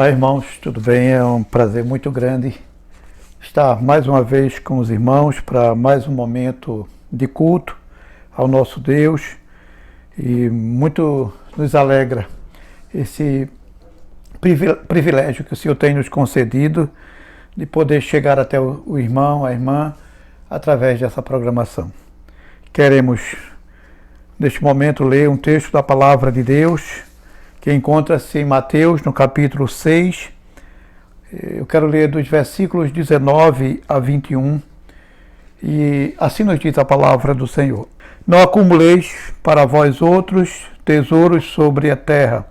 Olá, irmãos, tudo bem? É um prazer muito grande estar mais uma vez com os irmãos para mais um momento de culto ao nosso Deus, e muito nos alegra esse privilégio que o Senhor tem nos concedido de poder chegar até o irmão, a irmã, através dessa programação. Queremos, neste momento, ler um texto da Palavra de Deus que encontra-se em Mateus, no capítulo 6. Eu quero ler dos versículos 19 a 21, e assim nos diz a palavra do Senhor. Não acumuleis para vós outros tesouros sobre a terra,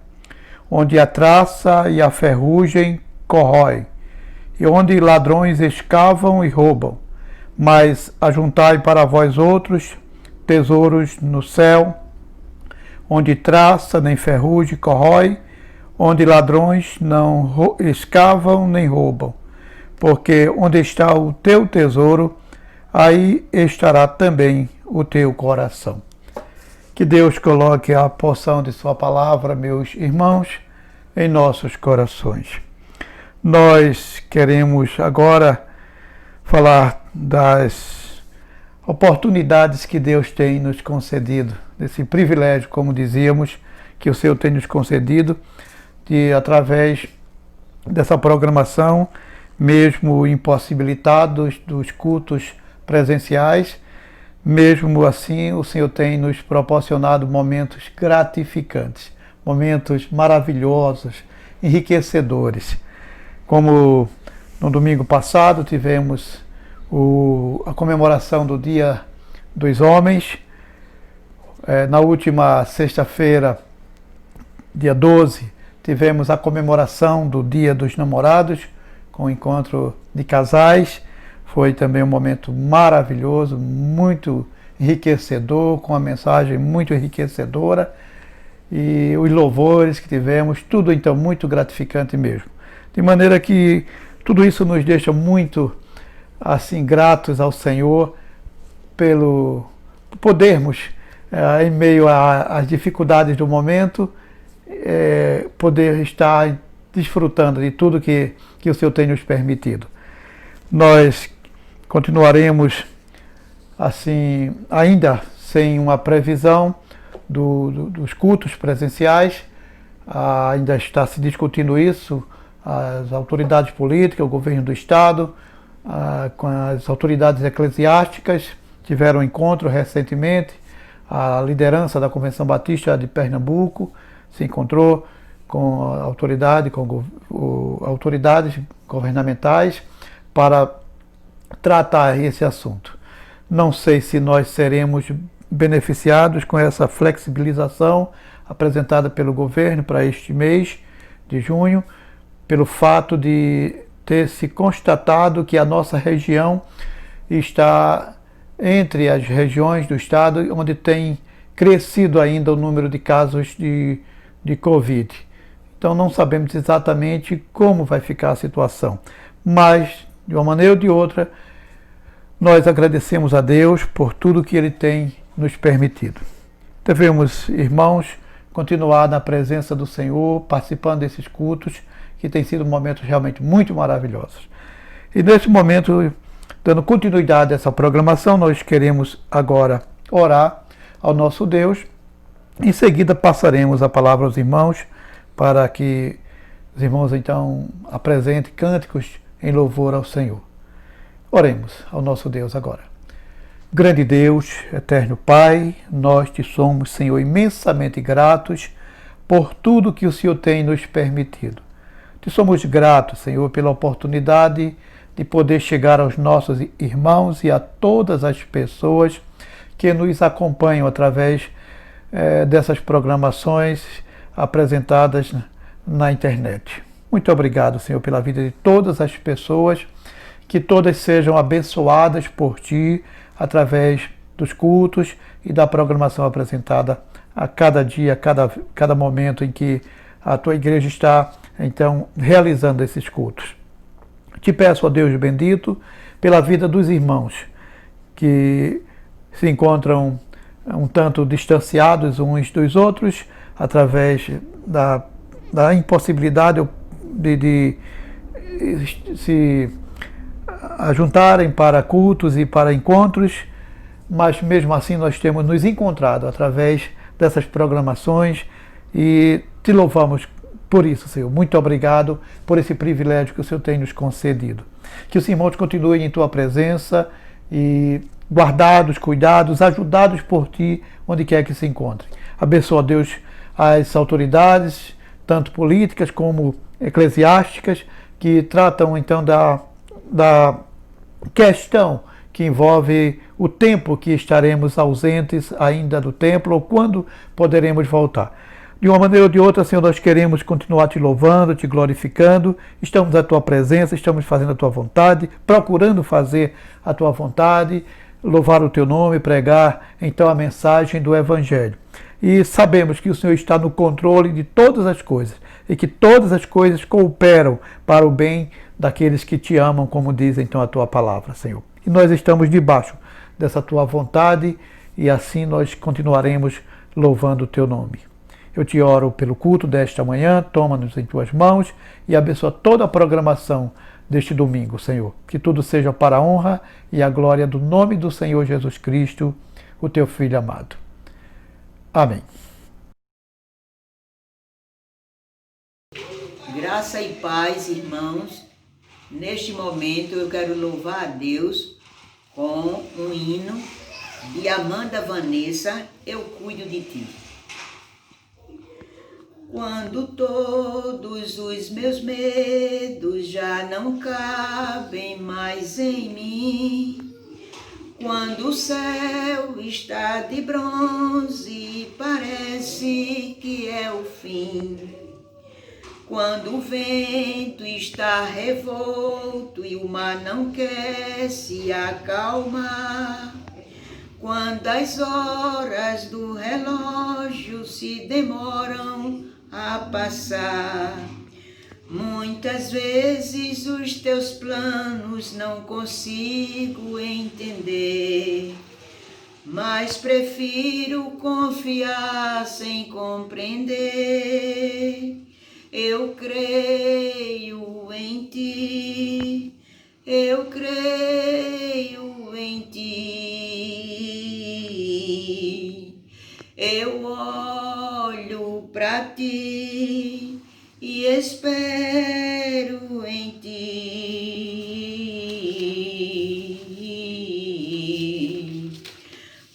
onde a traça e a ferrugem corrói, e onde ladrões escavam e roubam, mas ajuntai para vós outros tesouros no céu, onde traça nem ferrugem corrói, onde ladrões não escavam nem roubam. Porque onde está o teu tesouro, aí estará também o teu coração. Que Deus coloque a porção de sua palavra, meus irmãos, em nossos corações. Nós queremos agora falar das oportunidades que Deus tem nos concedido, desse privilégio, como dizíamos, que o Senhor tem nos concedido, de através dessa programação, mesmo impossibilitados dos cultos presenciais, mesmo assim o Senhor tem nos proporcionado momentos gratificantes, momentos maravilhosos, enriquecedores. Como no domingo passado tivemos a comemoração do Dia dos Homens. Na última sexta-feira, dia 12, tivemos a comemoração do Dia dos Namorados, com o encontro de casais. Foi também um momento maravilhoso, muito enriquecedor, com uma mensagem muito enriquecedora, e os louvores que tivemos, tudo então muito gratificante mesmo. De maneira que tudo isso nos deixa muito assim gratos ao Senhor pelo podermos, em meio às dificuldades do momento, poder estar desfrutando de tudo que o Senhor tem nos permitido. Nós continuaremos assim, ainda sem uma previsão dos cultos presenciais. Ainda está se discutindo isso, as autoridades políticas, o governo do Estado, com as autoridades eclesiásticas, tiveram um encontro recentemente. A liderança da Convenção Batista de Pernambuco se encontrou com a autoridade, com autoridades governamentais para tratar esse assunto. Não sei se nós seremos beneficiados com essa flexibilização apresentada pelo governo para este mês de junho, pelo fato de ter se constatado que a nossa região está entre as regiões do estado onde tem crescido ainda o número de casos de Covid. Então não sabemos exatamente como vai ficar a situação, mas de uma maneira ou de outra nós agradecemos a Deus por tudo que Ele tem nos permitido. Devemos, irmãos, continuar na presença do Senhor, participando desses cultos, que têm sido momentos realmente muito maravilhosos. E nesse momento, dando continuidade a essa programação, nós queremos agora orar ao nosso Deus. Em seguida, passaremos a palavra aos irmãos, para que os irmãos então apresentem cânticos em louvor ao Senhor. Oremos ao nosso Deus agora. Grande Deus, eterno Pai, nós te somos, Senhor, imensamente gratos por tudo que o Senhor tem nos permitido. Te somos gratos, Senhor, pela oportunidade de poder chegar aos nossos irmãos e a todas as pessoas que nos acompanham através dessas programações apresentadas na internet. Muito obrigado, Senhor, pela vida de todas as pessoas, que todas sejam abençoadas por Ti através dos cultos e da programação apresentada a cada dia, a cada momento em que a Tua igreja está então realizando esses cultos. Te peço, ó Deus bendito, pela vida dos irmãos que se encontram um tanto distanciados uns dos outros, através da impossibilidade de se ajuntarem para cultos e para encontros, mas mesmo assim nós temos nos encontrado através dessas programações e te louvamos por isso, Senhor. Muito obrigado por esse privilégio que o Senhor tem nos concedido. Que os irmãos continuem em tua presença e guardados, cuidados, ajudados por ti, onde quer que se encontrem. Abençoa, Deus, as autoridades, tanto políticas como eclesiásticas, que tratam então da questão que envolve o tempo que estaremos ausentes ainda do templo ou quando poderemos voltar. De uma maneira ou de outra, Senhor, nós queremos continuar te louvando, te glorificando, estamos à tua presença, estamos fazendo a tua vontade, procurando fazer a tua vontade, louvar o teu nome, pregar então a mensagem do Evangelho. E sabemos que o Senhor está no controle de todas as coisas e que todas as coisas cooperam para o bem daqueles que te amam, como diz então a tua palavra, Senhor. E nós estamos debaixo dessa tua vontade e assim nós continuaremos louvando o teu nome. Eu te oro pelo culto desta manhã, toma-nos em tuas mãos e abençoa toda a programação deste domingo, Senhor. Que tudo seja para a honra e a glória do nome do Senhor Jesus Cristo, o teu Filho amado. Amém. Graça e paz, irmãos. Neste momento eu quero louvar a Deus com um hino de Amanda Vanessa, Eu Cuido de Ti. Quando todos os meus medos já não cabem mais em mim, quando o céu está de bronze e parece que é o fim, quando o vento está revolto e o mar não quer se acalmar, quando as horas do relógio se demoram a passar, muitas vezes os teus planos não consigo entender, mas prefiro confiar sem compreender. Eu creio em ti, eu creio em ti. Eu olho para ti e espero em ti.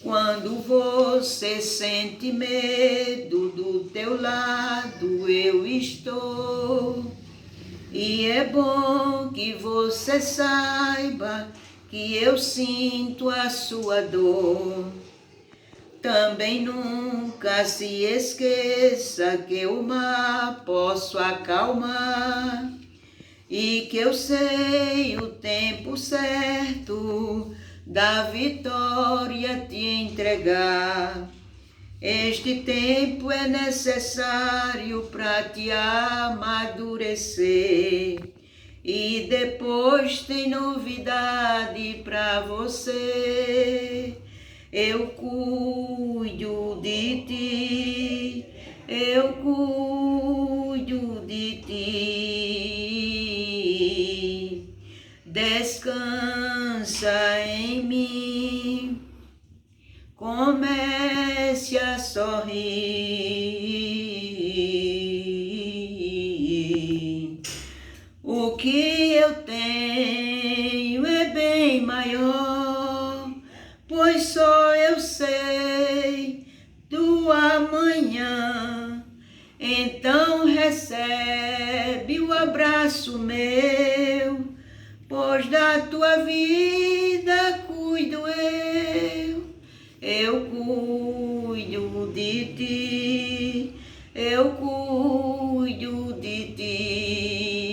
Quando você sente medo, do teu lado eu estou. E é bom que você saiba que eu sinto a sua dor. Também nunca se esqueça que o mar posso acalmar e que eu sei o tempo certo da vitória te entregar. Este tempo é necessário para te amadurecer e depois tem novidade para você. Eu cuido de ti, eu cuido de ti. Descansa em mim, comece a sorrir. O que eu tenho é bem maior, pois só eu sei do amanhã. Então recebe o abraço meu, pois da tua vida cuido eu. Eu cuido de ti, eu cuido de ti.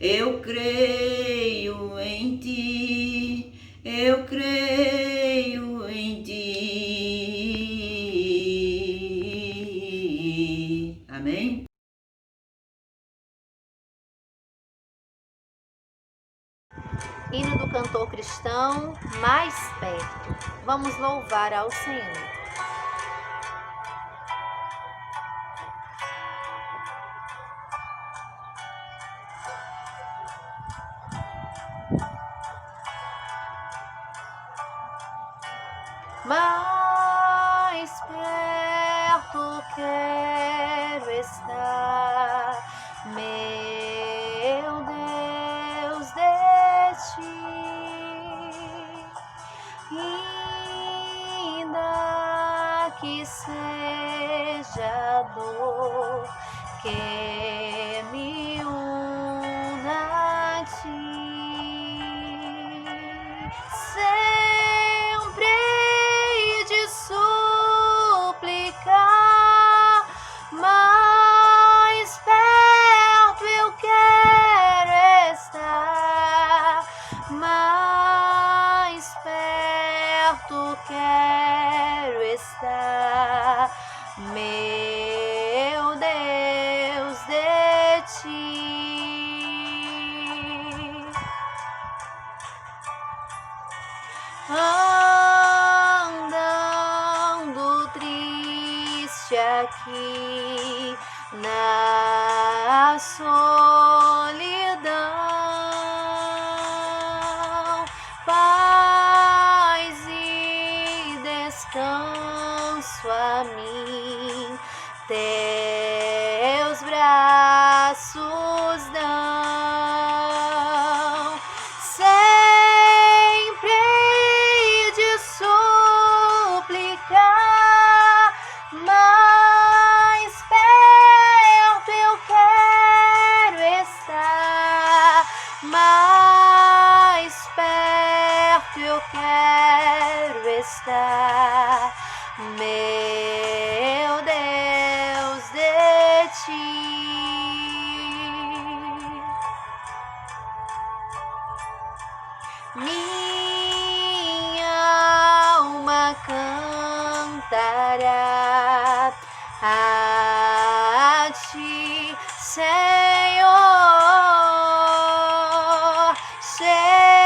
Eu creio em ti, eu creio em ti. Amém? Hino do cantor cristão, mais perto. Vamos louvar ao Senhor. mais perto quero estar, meu Deus, de ti. Ainda que seja dor que me una a ti, sempre hei de suplicar, mais perto eu quero estar, mais perto quero estar, meu Deus, de ti. Andando triste aqui na solidão, paz e descanso a mim teus braços dão. Sempre hei de suplicar, mais perto eu quero estar, mais perto eu quero estar, meu Deus, de ti. Minha alma cantará a ti, Senhor, cheia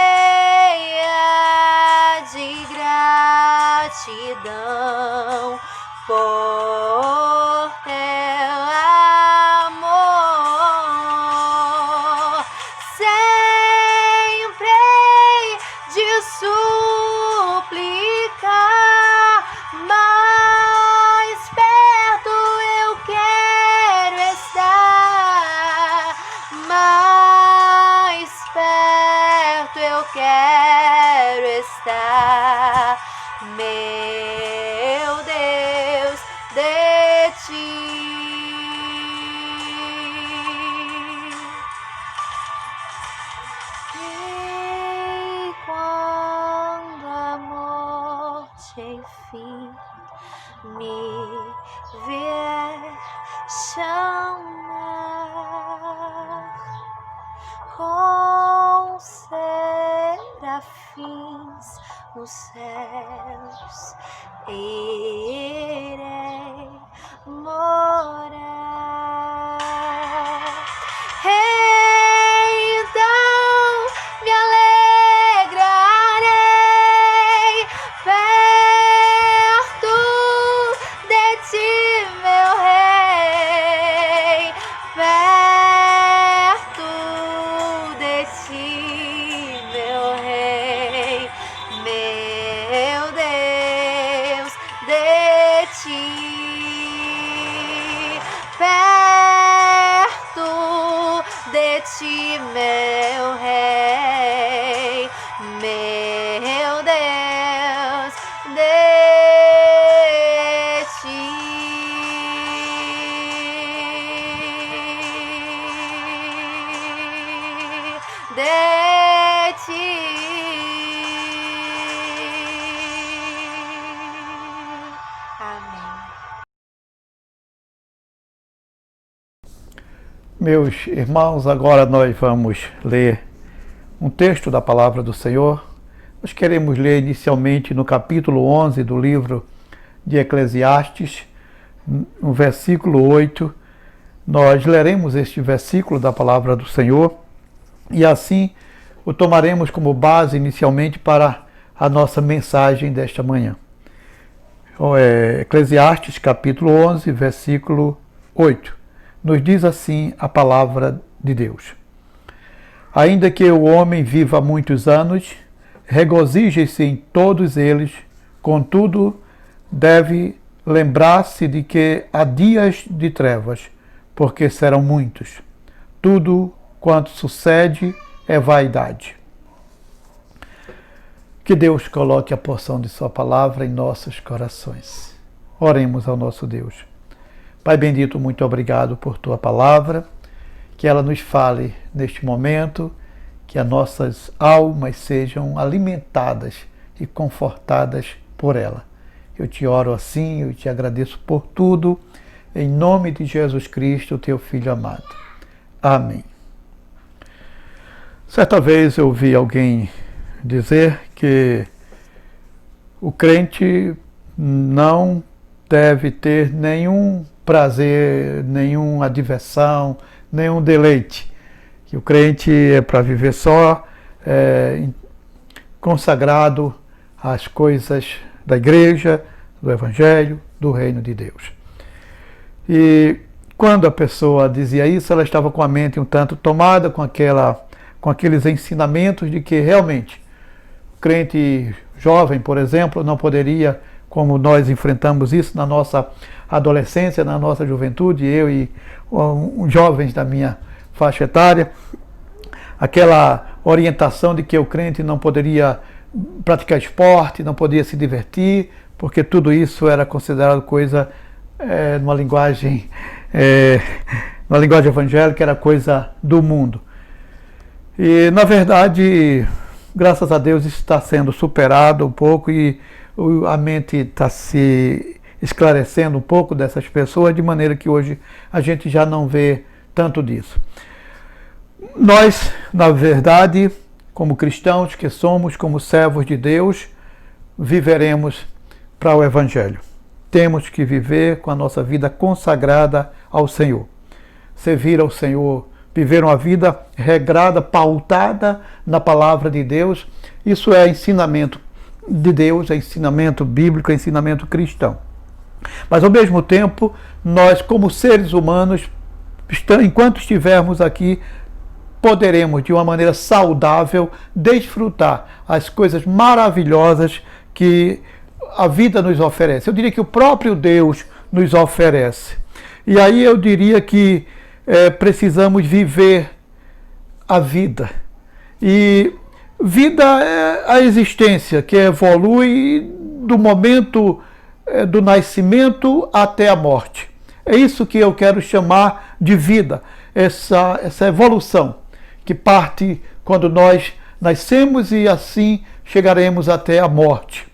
de gratidão por teu amor. Sempre hei de suplicar, mais perto eu quero estar, mais perto eu quero estar, meu Deus, de ti. E quando a morte enfim me vier chamar, com serafins nos céus irei morar. Então me alegrarei perto de ti, meu Rei, perto de ti, meu Rei, meu Deus, de ti, perto de ti, meu Rei, meu Deus, de ti. De ti. Amém. Meus irmãos, agora nós vamos ler um texto da Palavra do Senhor. Nós queremos ler inicialmente no capítulo 11 do livro de Eclesiastes, no versículo 8. Nós leremos este versículo da Palavra do Senhor e assim o tomaremos como base inicialmente para a nossa mensagem desta manhã. Eclesiastes capítulo 11, versículo 8. Nos diz assim a palavra de Deus: ainda que o homem viva muitos anos, regozije-se em todos eles, Contudo, deve lembrar-se de que há dias de trevas, porque serão muitos. Tudo quanto sucede é vaidade. Que Deus coloque a porção de sua palavra em nossos corações. Oremos ao nosso Deus. Pai bendito, muito obrigado por tua palavra, que ela nos fale neste momento, que as nossas almas sejam alimentadas e confortadas por ela. Eu te oro assim, eu te agradeço por tudo, em nome de Jesus Cristo, teu Filho amado. Amém. Certa vez eu ouvi alguém dizer que o crente não deve ter nenhum prazer, nenhuma diversão, nenhum deleite. Que o crente é para viver só consagrado às coisas da igreja, do Evangelho, do Reino de Deus. E quando a pessoa dizia isso, ela estava com a mente um tanto tomada com aqueles ensinamentos de que realmente o crente jovem, por exemplo, não poderia, como nós enfrentamos isso na nossa adolescência, na nossa juventude, eu e jovens da minha faixa etária, aquela orientação de que o crente não poderia praticar esporte, não podia se divertir, porque tudo isso era considerado coisa, numa linguagem evangélica, era coisa do mundo. E, na verdade, graças a Deus, isso está sendo superado um pouco e a mente está se esclarecendo um pouco dessas pessoas, de maneira que hoje a gente já não vê tanto disso. Nós, na verdade, como cristãos que somos, como servos de Deus, viveremos para o Evangelho. Temos que viver com a nossa vida consagrada ao Senhor. Servir ao Senhor, viver uma vida regrada, pautada na palavra de Deus, isso é ensinamento de Deus, é ensinamento bíblico, é ensinamento cristão. Mas, ao mesmo tempo, nós, como seres humanos, enquanto estivermos aqui, poderemos, de uma maneira saudável, desfrutar as coisas maravilhosas que a vida nos oferece. Eu diria que o próprio Deus nos oferece. E aí eu diria que precisamos viver a vida. E vida é a existência que evolui do momento do nascimento até a morte. É isso que eu quero chamar de vida, essa evolução que parte quando nós nascemos e assim chegaremos até a morte.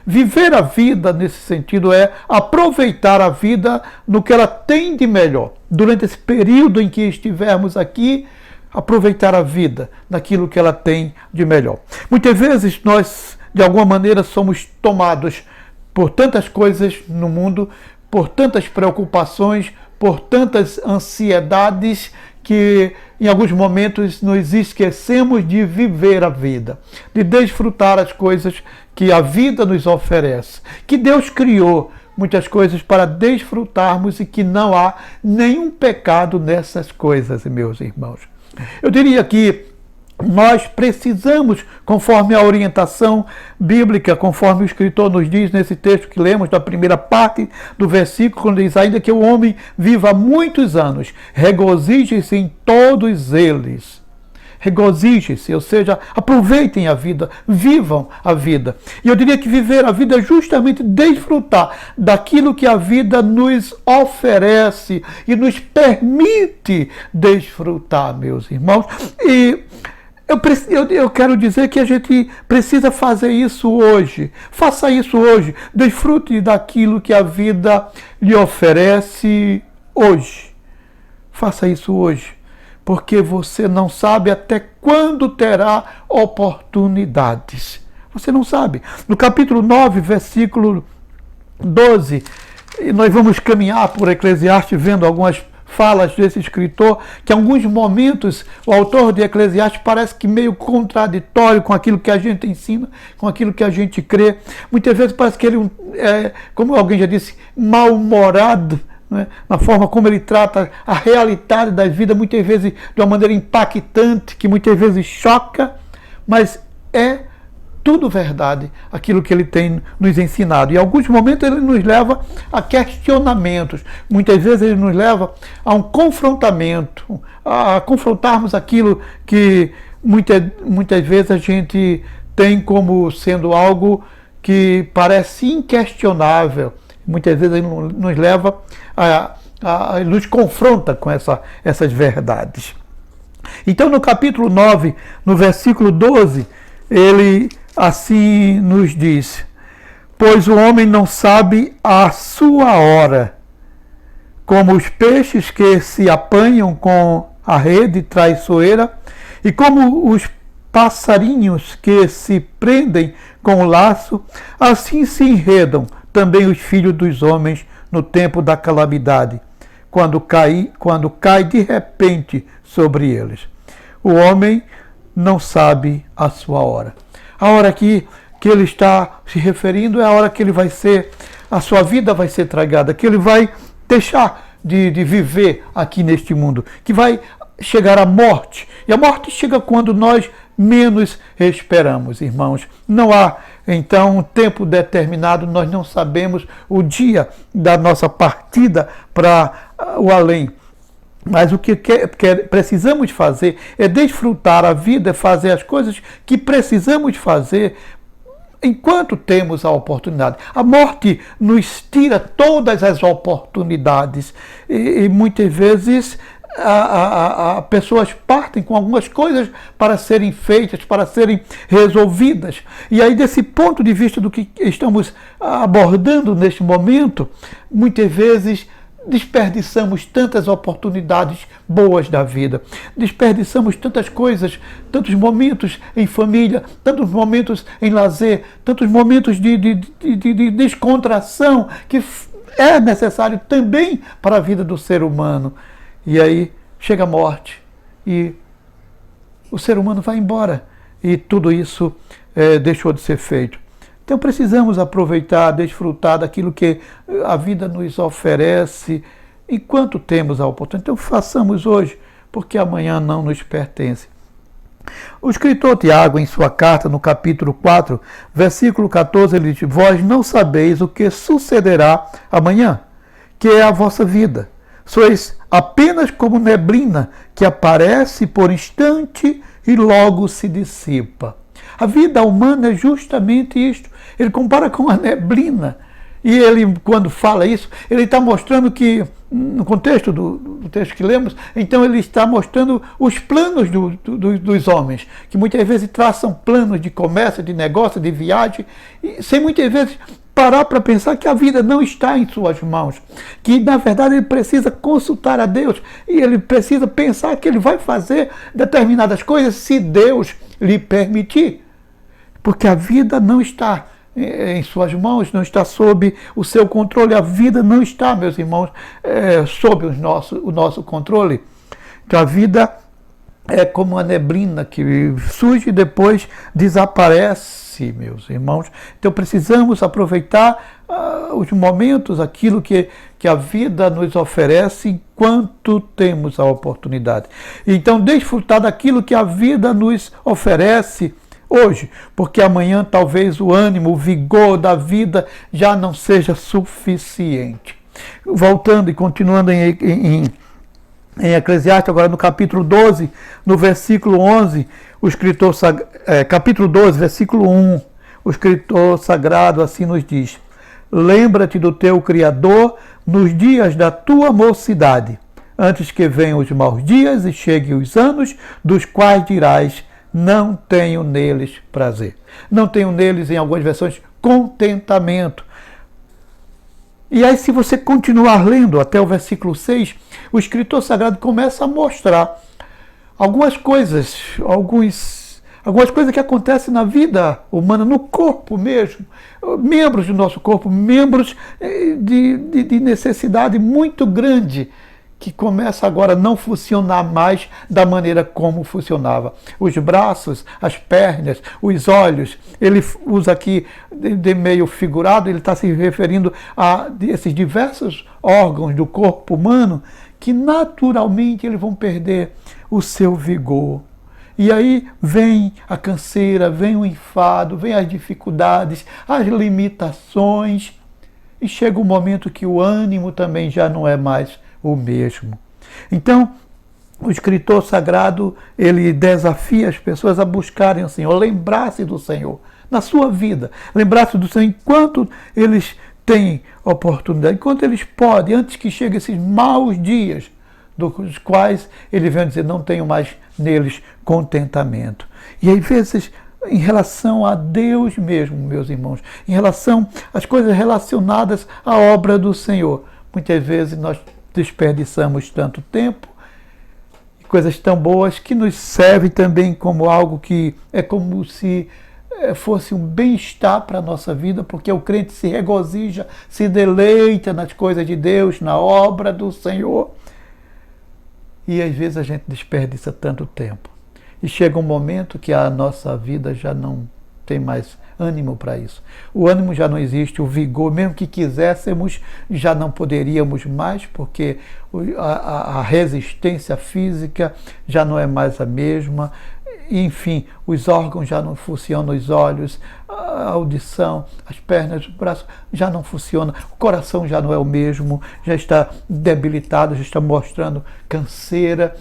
Viver a vida, nesse sentido, é aproveitar a vida no que ela tem de melhor. Durante esse período em que estivermos aqui, aproveitar a vida naquilo que ela tem de melhor. Muitas vezes nós, de alguma maneira, somos tomados por tantas coisas no mundo, por tantas preocupações, por tantas ansiedades, que em alguns momentos nos esquecemos de viver a vida, de desfrutar as coisas que a vida nos oferece, que Deus criou muitas coisas para desfrutarmos e que não há nenhum pecado nessas coisas, meus irmãos. Eu diria que nós precisamos, conforme a orientação bíblica, conforme o escritor nos diz nesse texto que lemos, da primeira parte do versículo, quando diz: ainda que o homem viva muitos anos, regozije-se em todos eles. Regozijem-se, ou seja, aproveitem a vida, vivam a vida. E eu diria que viver a vida é justamente desfrutar daquilo que a vida nos oferece e nos permite desfrutar, meus irmãos. E eu quero dizer que a gente precisa fazer isso hoje. Faça isso hoje. Desfrute daquilo que a vida lhe oferece hoje. Faça isso hoje. Porque você não sabe até quando terá oportunidades. Você não sabe. No capítulo 9, versículo 12, nós vamos caminhar por Eclesiastes vendo algumas falas desse escritor, que em alguns momentos o autor de Eclesiastes parece que meio contraditório com aquilo que a gente ensina, com aquilo que a gente crê. Muitas vezes parece que ele é, como alguém já disse, mal-humorado, né? Na forma como ele trata a realidade da vida, muitas vezes de uma maneira impactante, que muitas vezes choca, mas é tudo verdade, aquilo que ele tem nos ensinado. E em alguns momentos ele nos leva a questionamentos. Muitas vezes ele nos leva a um confrontamento, a confrontarmos aquilo que muitas vezes a gente tem como sendo algo que parece inquestionável. Muitas vezes ele nos leva ele nos confronta com essas verdades. Então, no capítulo 9, no versículo 12, ele assim nos diz: pois o homem não sabe a sua hora, como os peixes que se apanham com a rede traiçoeira, e como os passarinhos que se prendem com o laço, assim se enredam também os filhos dos homens no tempo da calamidade, quando cai de repente sobre eles. O homem não sabe a sua hora. A hora que ele está se referindo é a hora que ele vai ser, a sua vida vai ser tragada, que ele vai deixar de viver aqui neste mundo, que vai chegar a morte. E a morte chega quando nós menos esperamos, irmãos. Não há, então, um tempo determinado, nós não sabemos o dia da nossa partida para o além. Mas o que precisamos fazer é desfrutar a vida, fazer as coisas que precisamos fazer enquanto temos a oportunidade. A morte nos tira todas as oportunidades e muitas vezes pessoas partem com algumas coisas para serem feitas, para serem resolvidas. E aí, desse ponto de vista do que estamos abordando neste momento, muitas vezes desperdiçamos tantas oportunidades boas da vida, desperdiçamos tantas coisas, tantos momentos em família, tantos momentos em lazer, tantos momentos de descontração que é necessário também para a vida do ser humano. E aí chega a morte e o ser humano vai embora e tudo isso deixou de ser feito. Então precisamos aproveitar, desfrutar daquilo que a vida nos oferece enquanto temos a oportunidade. Então façamos hoje, porque amanhã não nos pertence. O escritor Tiago, em sua carta, no capítulo 4, versículo 14, ele diz: vós não sabeis o que sucederá amanhã, que é a vossa vida. Sois apenas como neblina que aparece por instante e logo se dissipa. A vida humana é justamente isto. Ele compara com a neblina. E ele, quando fala isso, ele está mostrando que, no contexto do texto que lemos, então ele está mostrando os planos dos homens, que muitas vezes traçam planos de comércio, de negócio, de viagem, e sem muitas vezes parar para pensar que a vida não está em suas mãos, que na verdade ele precisa consultar a Deus e ele precisa pensar que ele vai fazer determinadas coisas se Deus lhe permitir, porque a vida não está em suas mãos, não está sob o seu controle. A vida não está, meus irmãos, sob o nosso controle. Então a vida é como uma neblina que surge e depois desaparece, meus irmãos. Então precisamos aproveitar os momentos, aquilo que a vida nos oferece enquanto temos a oportunidade. Então desfrutar daquilo que a vida nos oferece hoje, porque amanhã talvez o ânimo, o vigor da vida já não seja suficiente. Voltando e continuando em Eclesiastes, agora no capítulo 12, no versículo 11, o escritor, capítulo 12, versículo 1, o escritor sagrado assim nos diz: lembra-te do teu Criador nos dias da tua mocidade, antes que venham os maus dias e cheguem os anos, dos quais dirás: não tenho neles prazer. Não tenho neles, em algumas versões, contentamento. E aí, se você continuar lendo até o versículo 6, o escritor sagrado começa a mostrar algumas coisas que acontecem na vida humana, no corpo mesmo, membros do nosso corpo, membros de necessidade muito grande, que começa agora a não funcionar mais da maneira como funcionava. Os braços, as pernas, os olhos, ele usa aqui de meio figurado, ele está se referindo a esses diversos órgãos do corpo humano que naturalmente eles vão perder o seu vigor. E aí vem a canseira, vem o enfado, vem as dificuldades, as limitações. E chega um momento que o ânimo também já não é mais o mesmo. Então, o escritor sagrado, ele desafia as pessoas a buscarem o Senhor, lembrar-se do Senhor na sua vida, lembrar-se do Senhor enquanto eles têm oportunidade, enquanto eles podem, antes que cheguem esses maus dias, dos quais ele vem dizer, não tenho mais neles contentamento. E às vezes, em relação a Deus mesmo, meus irmãos, em relação às coisas relacionadas à obra do Senhor, muitas vezes nós desperdiçamos tanto tempo, coisas tão boas que nos servem também como algo que é como se fosse um bem-estar para a nossa vida, porque o crente se regozija, se deleita nas coisas de Deus, na obra do Senhor. E às vezes a gente desperdiça tanto tempo. E chega um momento que a nossa vida já não tem mais ânimo para isso. O ânimo já não existe, o vigor, mesmo que quiséssemos, já não poderíamos mais, porque a resistência física já não é mais a mesma. Enfim, os órgãos já não funcionam, os olhos, a audição, as pernas, o braço já não funcionam, o coração já não é o mesmo, já está debilitado, já está mostrando canseira.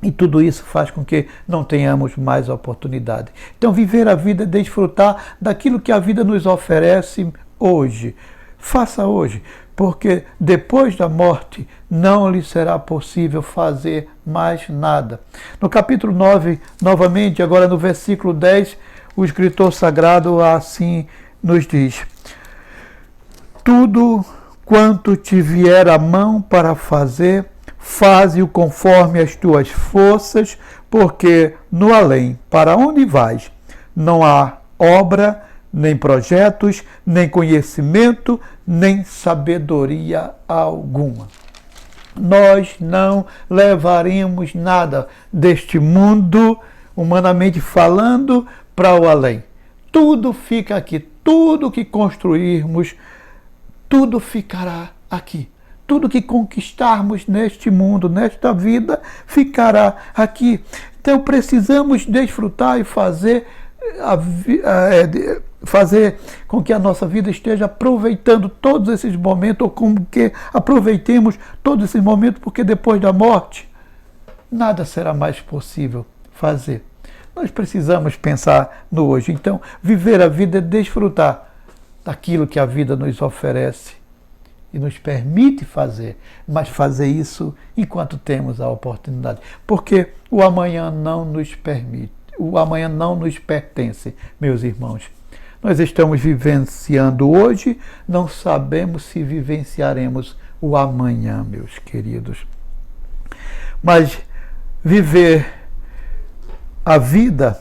E tudo isso faz com que não tenhamos mais oportunidade. Então, viver a vida é desfrutar daquilo que a vida nos oferece hoje. Faça hoje, porque depois da morte não lhe será possível fazer mais nada. No capítulo 9, novamente, agora no versículo 10, o escritor sagrado assim nos diz: tudo quanto te vier à mão para fazer, faze-o conforme as tuas forças, porque no além, para onde vais, não há obra, nem projetos, nem conhecimento, nem sabedoria alguma. Nós não levaremos nada deste mundo, humanamente falando, para o além. Tudo fica aqui, tudo que construirmos, tudo ficará aqui. Tudo que conquistarmos neste mundo, nesta vida, ficará aqui. Então precisamos desfrutar e fazer com que a nossa vida esteja aproveitando todos esses momentos, ou com que aproveitemos todos esses momentos, porque depois da morte, nada será mais possível fazer. Nós precisamos pensar no hoje. Então, viver a vida é desfrutar daquilo que a vida nos oferece e nos permite fazer, mas fazer isso enquanto temos a oportunidade, porque o amanhã não nos permite, o amanhã não nos pertence, meus irmãos. Nós estamos vivenciando hoje, não sabemos se vivenciaremos o amanhã, meus queridos. Mas viver a vida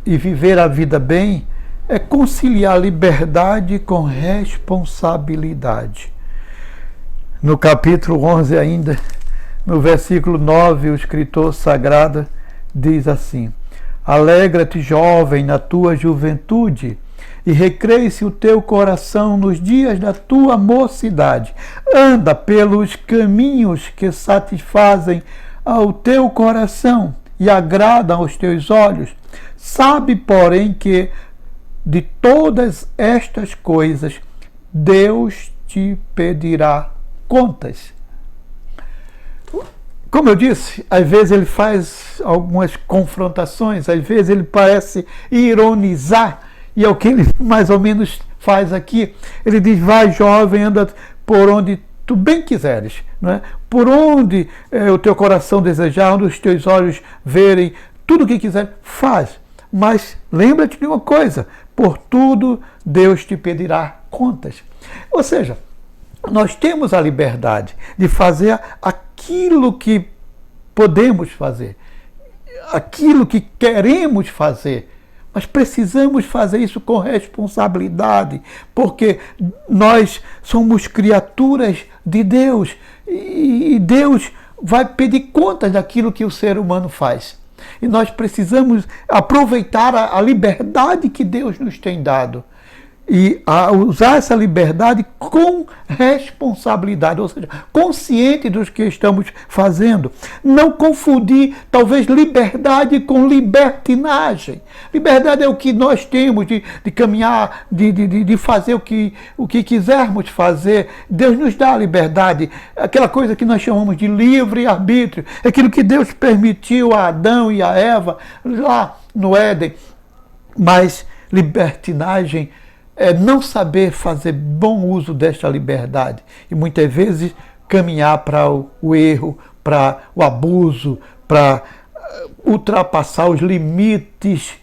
e viver a vida bem é conciliar liberdade com responsabilidade. No capítulo 11 ainda, no versículo 9, o escritor sagrado diz assim: alegra-te, jovem, na tua juventude, e recreie-se o teu coração nos dias da tua mocidade. Anda pelos caminhos que satisfazem ao teu coração e agradam aos teus olhos. Sabe, porém, que de todas estas coisas Deus te pedirá contas. Como eu disse, às vezes ele faz algumas confrontações, às vezes ele parece ironizar, e é o que ele mais ou menos faz aqui. Ele diz: vai, jovem, anda por onde tu bem quiseres, não é? Por onde o teu coração desejar, onde os teus olhos verem, tudo o que quiser, faz. Mas lembra-te de uma coisa: por tudo Deus te pedirá contas. Ou seja, nós temos a liberdade de fazer aquilo que podemos fazer, aquilo que queremos fazer, mas precisamos fazer isso com responsabilidade, porque nós somos criaturas de Deus e Deus vai pedir contas daquilo que o ser humano faz. E nós precisamos aproveitar a liberdade que Deus nos tem dado. e a usar essa liberdade com responsabilidade, ou seja, consciente dos que estamos fazendo. Não confundir, talvez, liberdade com libertinagem. Liberdade é o que nós temos de caminhar, de fazer o que quisermos fazer. Deus nos dá a liberdade, aquela coisa que nós chamamos de livre-arbítrio, aquilo que Deus permitiu a Adão e a Eva lá no Éden. Mas libertinagem é não saber fazer bom uso desta liberdade e muitas vezes caminhar para o erro, para o abuso, para ultrapassar os limites,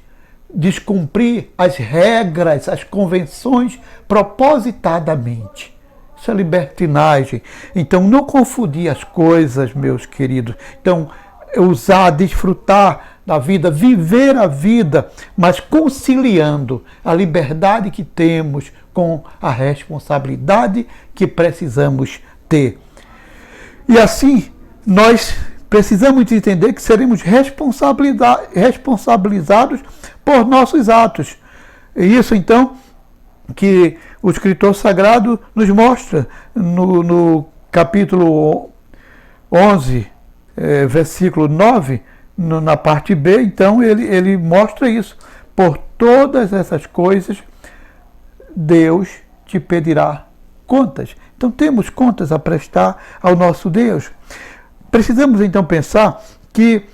descumprir as regras, as convenções propositadamente. Isso é libertinagem. Então, não confundir as coisas, meus queridos. Então, usar, desfrutar da vida, viver a vida, mas conciliando a liberdade que temos com a responsabilidade que precisamos ter. E assim, nós precisamos entender que seremos responsabilizados por nossos atos. E isso, então, que o escritor sagrado nos mostra no capítulo 11, versículo 9, na parte B, então ele mostra isso. Por todas essas coisas, Deus te pedirá contas. Então temos contas a prestar ao nosso Deus. Precisamos então pensar que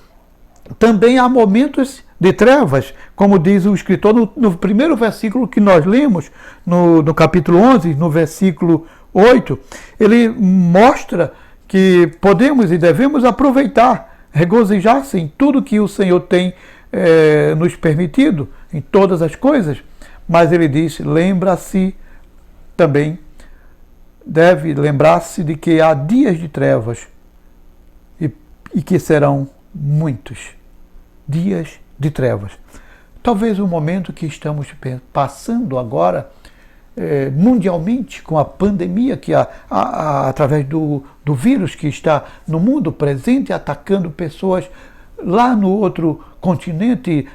também há momentos de trevas, como diz o escritor no primeiro versículo que nós lemos, no capítulo 11, no versículo 8, ele mostra que podemos e devemos aproveitar, regozijar-se em tudo que o Senhor tem nos permitido, em todas as coisas. Mas ele diz, lembra-se também, deve lembrar-se de que há dias de trevas e que serão muitos dias de trevas. Talvez o momento que estamos passando agora, mundialmente, com a pandemia, que através do vírus que está no mundo presente, atacando pessoas lá no outro continente,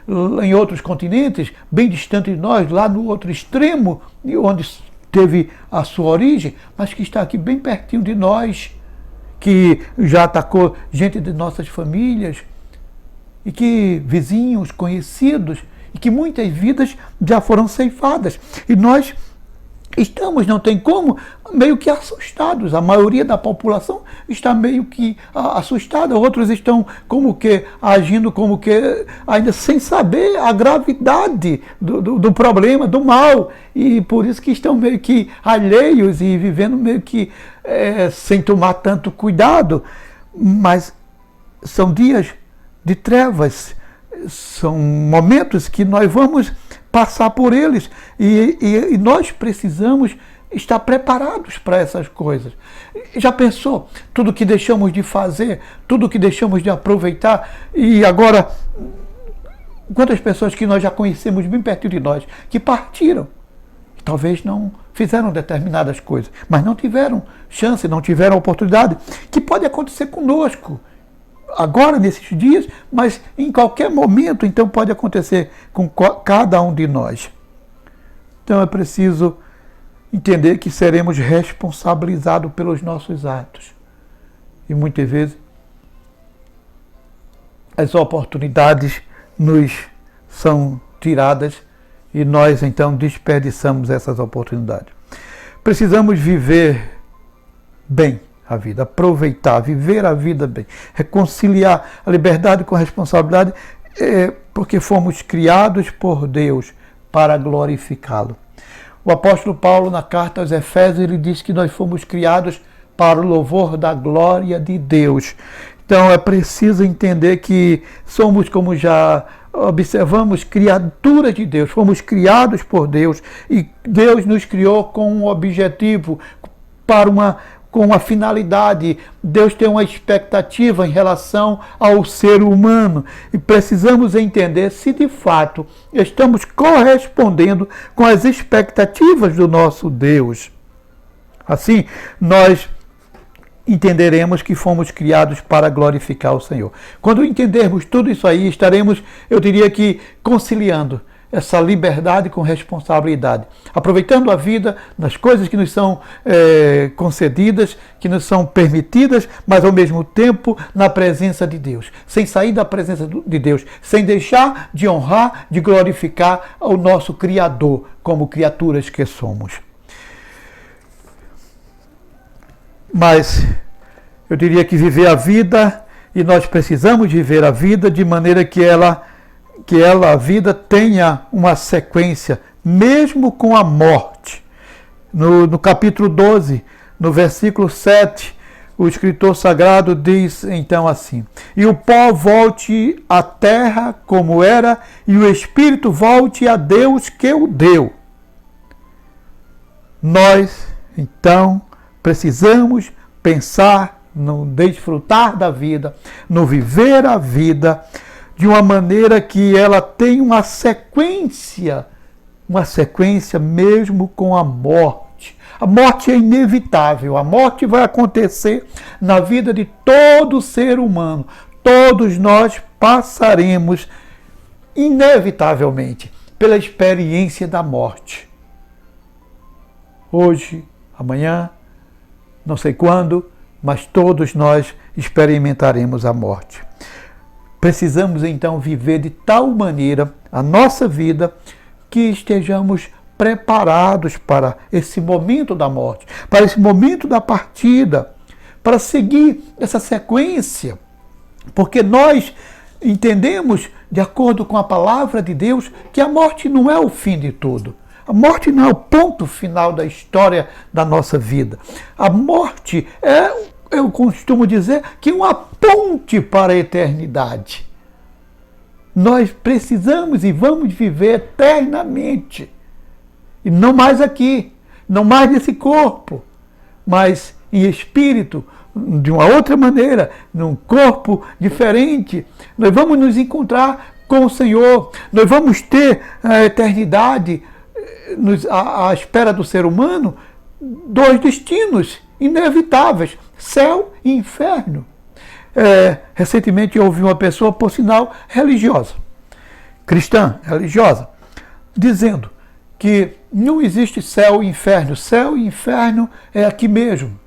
em outros continentes, bem distante de nós, lá no outro extremo, onde teve a sua origem, mas que está aqui bem pertinho de nós, que já atacou gente de nossas famílias, e que vizinhos, conhecidos, e que muitas vidas já foram ceifadas. E nós estamos, não tem como, meio que assustados. A maioria da população está meio que assustada. Outros estão como que agindo como que ainda sem saber a gravidade do problema, do mal. E por isso que estão meio que alheios e vivendo meio que sem tomar tanto cuidado. Mas são dias de trevas, são momentos que nós vamos passar por eles e nós precisamos estar preparados para essas coisas. Já pensou tudo que deixamos de fazer, tudo que deixamos de aproveitar, e agora quantas pessoas que nós já conhecemos bem perto de nós que partiram, talvez não fizeram determinadas coisas, mas não tiveram chance, não tiveram oportunidade, que pode acontecer conosco agora, nesses dias, mas em qualquer momento, então pode acontecer com cada um de nós. Então é preciso entender que seremos responsabilizados pelos nossos atos. E muitas vezes as oportunidades nos são tiradas e nós então desperdiçamos essas oportunidades. Precisamos viver bem a vida, aproveitar, viver a vida bem, reconciliar a liberdade com a responsabilidade, porque fomos criados por Deus para glorificá-lo. O apóstolo Paulo, na carta aos Efésios, ele diz que nós fomos criados para o louvor da glória de Deus. Então é preciso entender que somos, como já observamos, criaturas de Deus, fomos criados por Deus e Deus nos criou com um objetivo, com uma finalidade. Deus tem uma expectativa em relação ao ser humano e precisamos entender se de fato estamos correspondendo com as expectativas do nosso Deus. Assim, nós entenderemos que fomos criados para glorificar o Senhor. Quando entendermos tudo isso aí, estaremos, eu diria que, conciliando essa liberdade com responsabilidade, aproveitando a vida nas coisas que nos são concedidas, que nos são permitidas, mas ao mesmo tempo na presença de Deus, sem sair da presença de Deus, sem deixar de honrar, de glorificar o nosso Criador como criaturas que somos. Mas eu diria que viver a vida, e nós precisamos viver a vida de maneira que a vida tenha uma sequência, mesmo com a morte. No capítulo 12, no versículo 7, o escritor sagrado diz então assim: e o pó volte à terra como era, e o espírito volte a Deus que o deu. Nós, então, precisamos pensar no desfrutar da vida, no viver a vida, de uma maneira que ela tem uma sequência mesmo com a morte. A morte é inevitável, a morte vai acontecer na vida de todo ser humano. Todos nós passaremos, inevitavelmente, pela experiência da morte. Hoje, amanhã, não sei quando, mas todos nós experimentaremos a morte. Precisamos então viver de tal maneira a nossa vida que estejamos preparados para esse momento da morte, para esse momento da partida, para seguir essa sequência, porque nós entendemos, de acordo com a palavra de Deus, que a morte não é o fim de tudo. A morte não é o ponto final da história da nossa vida. A morte é, eu costumo dizer, que uma ponte para a eternidade. Nós precisamos e vamos viver eternamente. E não mais aqui, não mais nesse corpo, mas em espírito, de uma outra maneira, num corpo diferente. Nós vamos nos encontrar com o Senhor, nós vamos ter a eternidade à espera do ser humano, dois destinos inevitáveis, céu e inferno. Recentemente eu ouvi uma pessoa, por sinal, religiosa, cristã, religiosa, dizendo que não existe céu e inferno é aqui mesmo.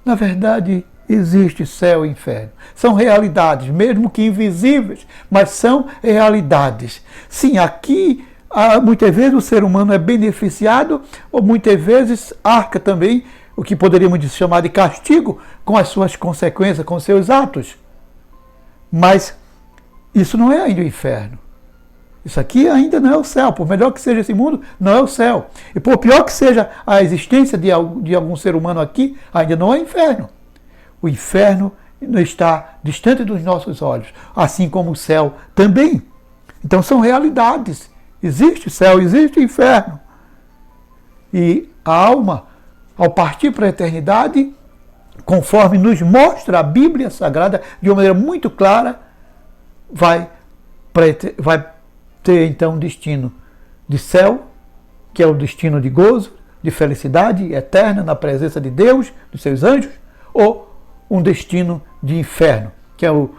Na verdade, existe céu e inferno. São realidades, mesmo que invisíveis, mas são realidades. Sim, aqui muitas vezes o ser humano é beneficiado, ou muitas vezes arca também, o que poderíamos chamar de castigo, com as suas consequências, com seus atos. Mas isso não é ainda o inferno. Isso aqui ainda não é o céu. Por melhor que seja esse mundo, não é o céu. E por pior que seja a existência de algum ser humano aqui, ainda não é inferno. O inferno está distante dos nossos olhos, assim como o céu também. Então são realidades. Existe céu, existe inferno. E a alma, ao partir para a eternidade, conforme nos mostra a Bíblia Sagrada, de uma maneira muito clara, vai ter então um destino de céu, que é o destino de gozo, de felicidade eterna na presença de Deus, dos seus anjos, ou um destino de inferno, que é o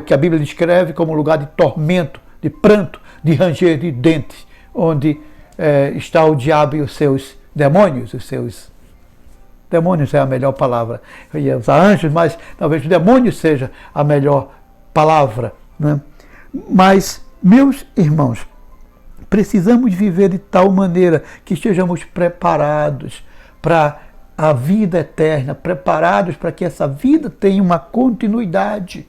que a Bíblia descreve como lugar de tormento, de pranto, de ranger de dentes, onde está o diabo e os seus demônios, demônios é a melhor palavra. Eu ia usar anjos, mas talvez demônios seja a melhor palavra, né? Mas, meus irmãos, precisamos viver de tal maneira que estejamos preparados para a vida eterna, preparados para que essa vida tenha uma continuidade.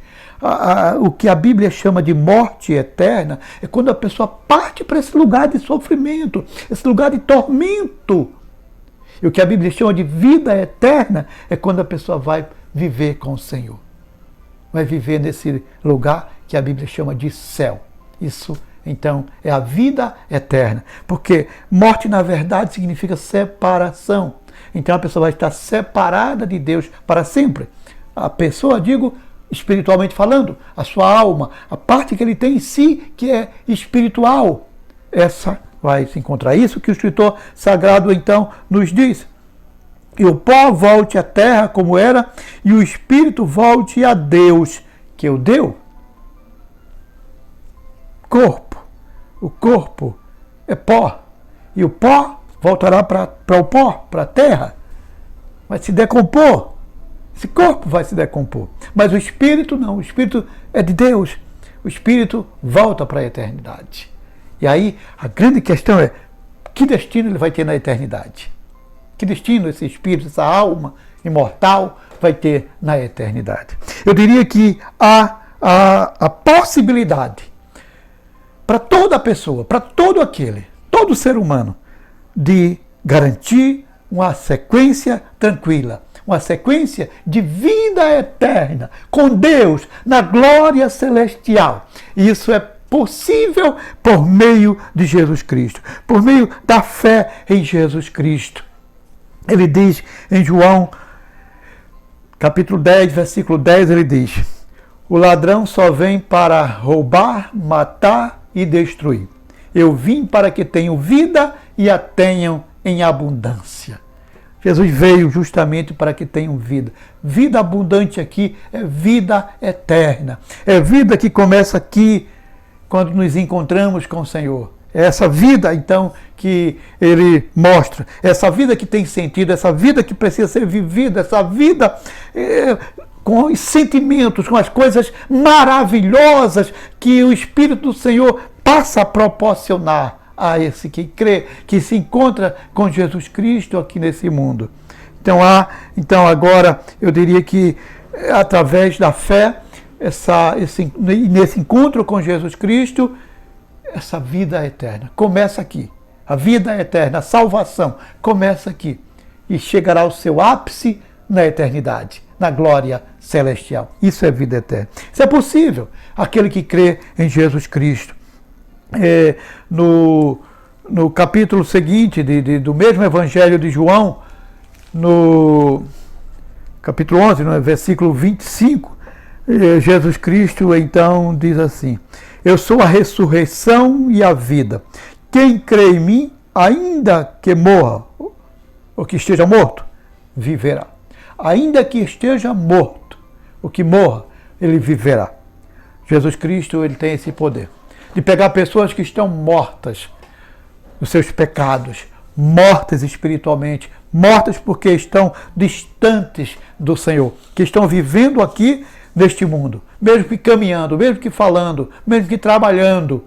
O que a Bíblia chama de morte eterna é quando a pessoa parte para esse lugar de sofrimento, esse lugar de tormento. E o que a Bíblia chama de vida eterna é quando a pessoa vai viver com o Senhor. Vai viver nesse lugar que a Bíblia chama de céu. Isso, então, é a vida eterna. Porque morte, na verdade, significa separação. Então a pessoa vai estar separada de Deus para sempre. A pessoa, digo, espiritualmente falando, a sua alma, a parte que ele tem em si, que é espiritual, essa vai se encontrar. Isso que o escritor sagrado então nos diz. E o pó volte à terra como era, e o espírito volte a Deus, que o deu. Corpo. O corpo é pó. E o pó voltará para o pó, para a terra. Vai se decompor. Esse corpo vai se decompor. Mas o espírito não. O espírito é de Deus. O espírito volta para a eternidade. E aí a grande questão é: que destino ele vai ter na eternidade? Que destino esse espírito, essa alma imortal vai ter na eternidade? Eu diria que há a possibilidade para toda pessoa, para todo ser humano, de garantir uma sequência tranquila, uma sequência de vida eterna com Deus na glória celestial. E isso é possível por meio de Jesus Cristo, por meio da fé em Jesus Cristo. Ele diz em João, capítulo 10, versículo 10, ele diz: o ladrão só vem para roubar, matar e destruir. Eu vim para que tenham vida e a tenham em abundância. Jesus veio justamente para que tenham vida. Vida abundante aqui é vida eterna. É vida que começa aqui, quando nos encontramos com o Senhor. É essa vida, então, que Ele mostra. Essa vida que tem sentido, essa vida que precisa ser vivida, essa vida com os sentimentos, com as coisas maravilhosas que o Espírito do Senhor passa a proporcionar a esse que crê, que se encontra com Jesus Cristo aqui nesse mundo. Então agora eu diria que através da fé, nesse encontro com Jesus Cristo, essa vida eterna começa aqui. A vida eterna, a salvação começa aqui e chegará ao seu ápice na eternidade, na glória celestial. Isso é vida eterna. Isso é possível aquele que crê em Jesus Cristo. No capítulo seguinte do mesmo Evangelho de João, no capítulo 11, no versículo 25, Jesus Cristo então diz assim: eu sou a ressurreição e a vida. Quem crê em mim, ainda que morra, ou que esteja morto, viverá. Ainda que esteja morto, o que morra, ele viverá. Jesus Cristo, ele tem esse poder de pegar pessoas que estão mortas dos seus pecados, mortas espiritualmente, mortas porque estão distantes do Senhor, que estão vivendo aqui neste mundo, mesmo que caminhando, mesmo que falando, mesmo que trabalhando,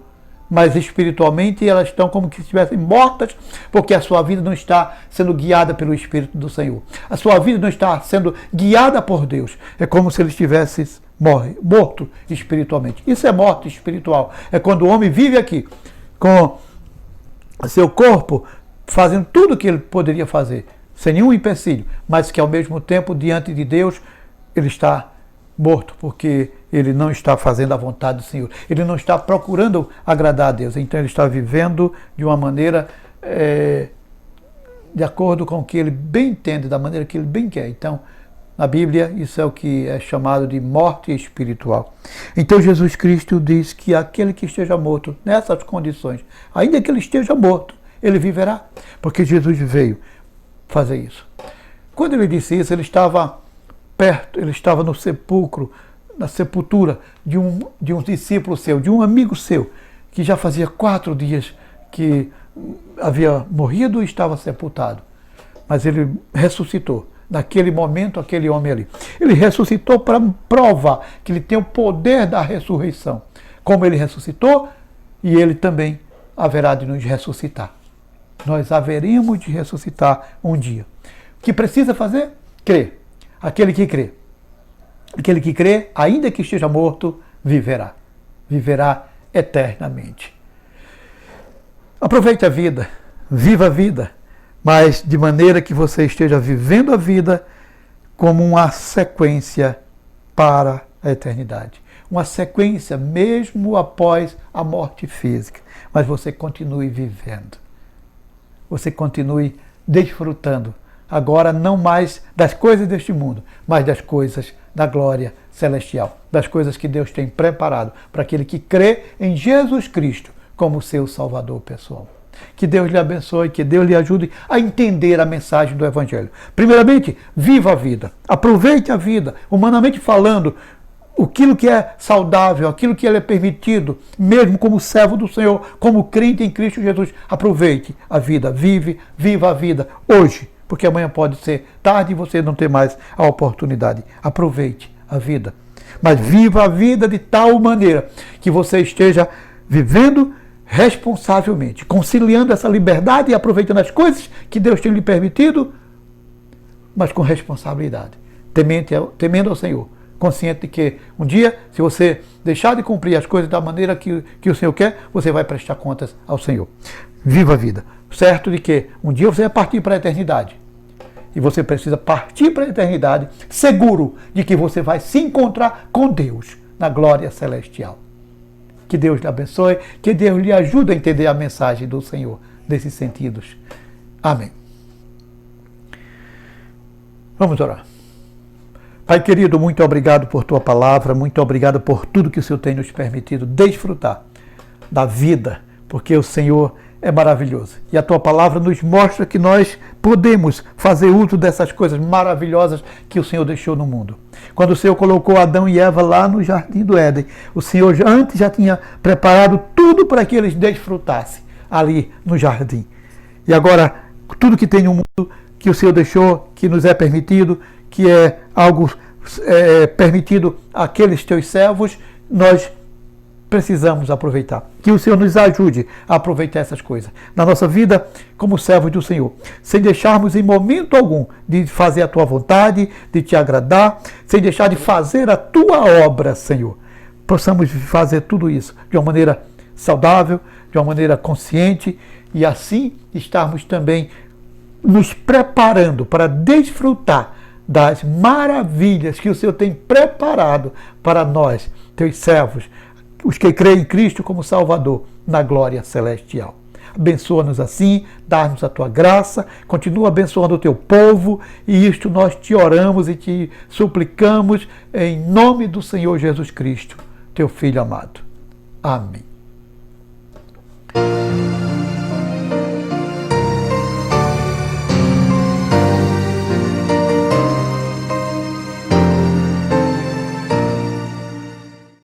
mas espiritualmente elas estão como que estivessem mortas, porque a sua vida não está sendo guiada pelo Espírito do Senhor. A sua vida não está sendo guiada por Deus. É como se ele estivesse morto espiritualmente. Isso é morte espiritual. É quando o homem vive aqui com seu corpo fazendo tudo o que ele poderia fazer, sem nenhum empecilho, mas que ao mesmo tempo, diante de Deus, ele está morto, porque ele não está fazendo a vontade do Senhor. Ele não está procurando agradar a Deus. Então ele está vivendo de uma maneira de acordo com o que ele bem entende, da maneira que ele bem quer. Então, na Bíblia, isso é o que é chamado de morte espiritual. Então Jesus Cristo diz que aquele que esteja morto nessas condições, ainda que ele esteja morto, ele viverá, porque Jesus veio fazer isso. Quando ele disse isso, ele estava perto, ele estava no sepulcro, na sepultura de um discípulo seu, de um amigo seu, que já fazia 4 dias que havia morrido e estava sepultado. Mas ele ressuscitou. Naquele momento, aquele homem ali. Ele ressuscitou para provar que ele tem o poder da ressurreição. Como ele ressuscitou, e ele também haverá de nos ressuscitar. Nós haveremos de ressuscitar um dia. O que precisa fazer? Crer. Aquele que crê. Aquele que crê, ainda que esteja morto, viverá. Viverá eternamente. Aproveite a vida, viva a vida, mas de maneira que você esteja vivendo a vida como uma sequência para a eternidade. Uma sequência mesmo após a morte física. Mas você continue vivendo. Você continue desfrutando. Agora não mais das coisas deste mundo, mas das coisas da glória celestial. Das coisas que Deus tem preparado para aquele que crê em Jesus Cristo como seu Salvador pessoal. Que Deus lhe abençoe, que Deus lhe ajude a entender a mensagem do Evangelho. Primeiramente, viva a vida, aproveite a vida, humanamente falando, aquilo que é saudável, aquilo que é permitido, mesmo como servo do Senhor, como crente em Cristo Jesus. Aproveite a vida, viva a vida hoje, porque amanhã pode ser tarde e você não ter mais a oportunidade. Aproveite a vida, mas viva a vida de tal maneira que você esteja vivendo responsavelmente, conciliando essa liberdade e aproveitando as coisas que Deus tem lhe permitido, mas com responsabilidade, temendo ao Senhor, consciente de que um dia, se você deixar de cumprir as coisas da maneira que o Senhor quer, você vai prestar contas ao Senhor. Viva a vida, certo de que um dia você vai partir para a eternidade. E você precisa partir para a eternidade seguro de que você vai se encontrar com Deus na glória celestial. Que Deus lhe abençoe, que Deus lhe ajude a entender a mensagem do Senhor nesses sentidos. Amém. Vamos orar. Pai querido, muito obrigado por tua palavra, muito obrigado por tudo que o Senhor tem nos permitido desfrutar da vida, porque o Senhor é maravilhoso. E a tua palavra nos mostra que nós podemos fazer uso dessas coisas maravilhosas que o Senhor deixou no mundo. Quando o Senhor colocou Adão e Eva lá no jardim do Éden, o Senhor antes já tinha preparado tudo para que eles desfrutassem ali no jardim. E agora, tudo que tem no mundo, que o Senhor deixou, que nos é permitido, que é algo permitido àqueles teus servos, nós precisamos aproveitar. Que o Senhor nos ajude a aproveitar essas coisas na nossa vida como servos do Senhor, sem deixarmos em momento algum de fazer a tua vontade, de te agradar, sem deixar de fazer a tua obra, Senhor. Possamos fazer tudo isso de uma maneira saudável, de uma maneira consciente, e assim estarmos também nos preparando para desfrutar das maravilhas que o Senhor tem preparado para nós, teus servos, os que creem em Cristo como Salvador, na glória celestial. Abençoa-nos assim, dá-nos a tua graça, continua abençoando o teu povo, e isto nós te oramos e te suplicamos em nome do Senhor Jesus Cristo, teu Filho amado. Amém.